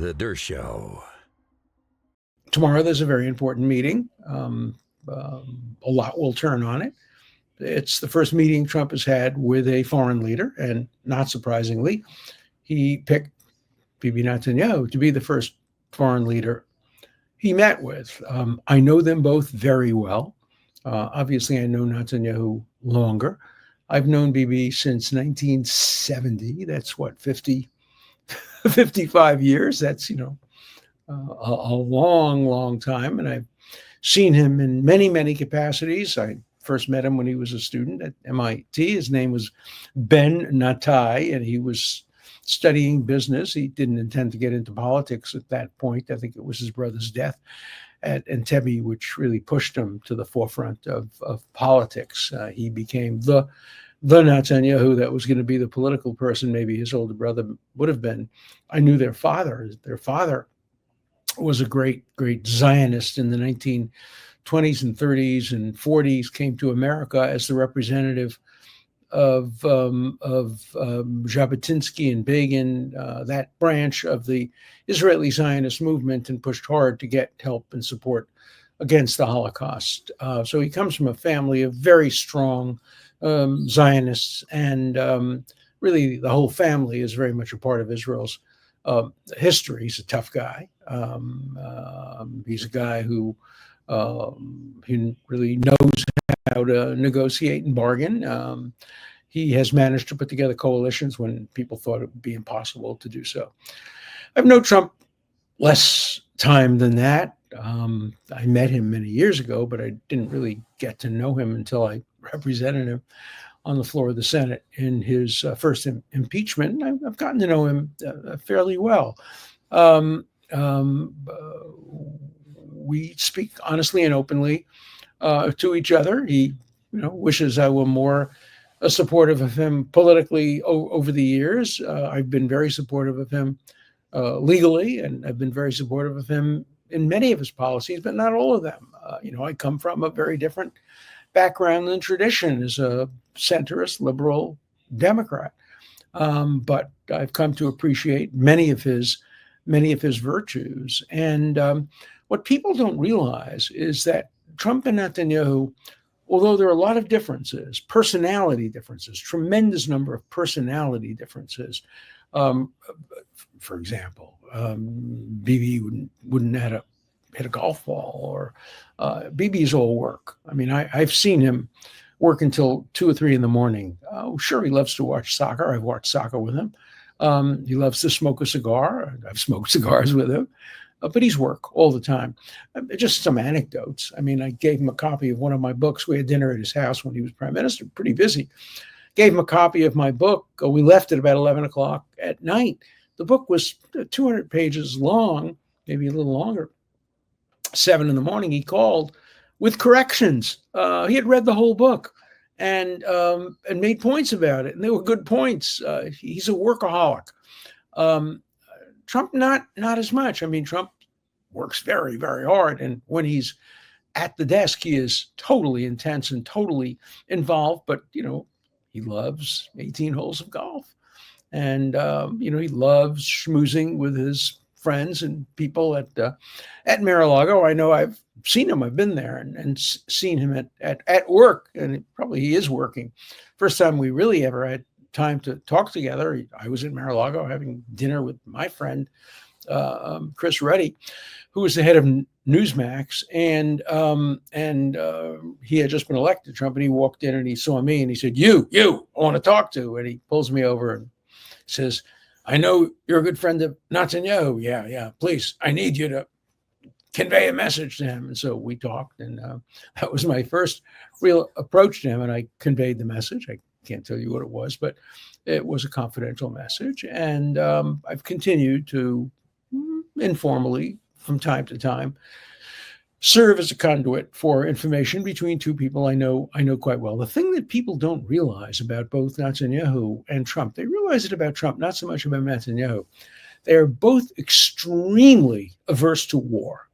The Dershow. Tomorrow there's a very important meeting. A lot will turn on it. It's the first meeting Trump has had with a foreign leader, and not surprisingly, he picked Bibi Netanyahu to be the first foreign leader he met with. I know them both very well. Obviously, I know Netanyahu longer. I've known Bibi since 1970. That's what, 55 years. That's, a long, long time. And I've seen him in many, many capacities. I first met him when he was a student at MIT. His name was Ben Natai, and he was studying business. He didn't intend to get into politics at that point. I think it was his brother's death at Entebbe, which really pushed him to the forefront of politics. He became the Netanyahu that was going to be the political person maybe his older brother would have been. I knew their father. Their father was a great Zionist in the 1920s and 30s and 40s, came to America as the representative of Jabotinsky and Begin, that branch of the Israeli Zionist movement, and pushed hard to get help and support against the Holocaust. So he comes from a family of very strong Zionists, and really the whole family is very much a part of Israel's history. He's a tough guy. He's a guy who really knows how to negotiate and bargain. He has managed to put together coalitions when people thought it would be impossible to do so. I've known Trump less time than that. I met him many years ago, but I didn't really get to know him until I represented him on the floor of the Senate in his first impeachment. I've gotten to know him fairly well. We speak honestly and openly to each other. He, wishes I were more supportive of him politically over the years. I've been very supportive of him legally, and I've been very supportive of him in many of his policies, but not all of them. I come from a very different background and tradition as a centrist, liberal Democrat. But I've come to appreciate many of his virtues. And what people don't realize is that Trump and Netanyahu, although there are a lot of differences, personality differences, tremendous number of personality differences. For example, Bibi wouldn't hit a golf ball, or Bibi's all work. I mean, I've seen him work until 2 or 3 in the morning. Sure, he loves to watch soccer. I've watched soccer with him. He loves to smoke a cigar. I've smoked cigars with him. But he's work all the time. Just some anecdotes. I mean, I gave him a copy of one of my books. We had dinner at his house when he was prime minister, pretty busy. Gave him a copy of my book. We left at about 11 o'clock at night. The book was 200 pages long, maybe a little longer. 7 in the morning, he called with corrections. He had read the whole book and made points about it, and they were good points. He's a workaholic. Trump, not as much. I mean, Trump works very, very hard, and when he's at the desk, he is totally intense and totally involved. But he loves 18 holes of golf, and he loves schmoozing with his friends and people at Mar-a-Lago. I know I've seen him. I've been there and seen him at work, and probably he is working. First time we really ever had time to talk together, I was in Mar-a-Lago having dinner with my friend Chris Reddy, who was the head of Newsmax, and he had just been elected, Trump, and he walked in and he saw me and he said, "You, I want to talk to," and he pulls me over and says, "I know you're a good friend of Netanyahu. Yeah, please, I need you to convey a message to him." And so we talked, and that was my first real approach to him, and I conveyed the message. I can't tell you what it was, but it was a confidential message. And I've continued to informally, from time to time, serve as a conduit for information between two people I know quite well. The thing that people don't realize about both Netanyahu and Trump, they realize it about Trump, not so much about Netanyahu. They are both extremely averse to war.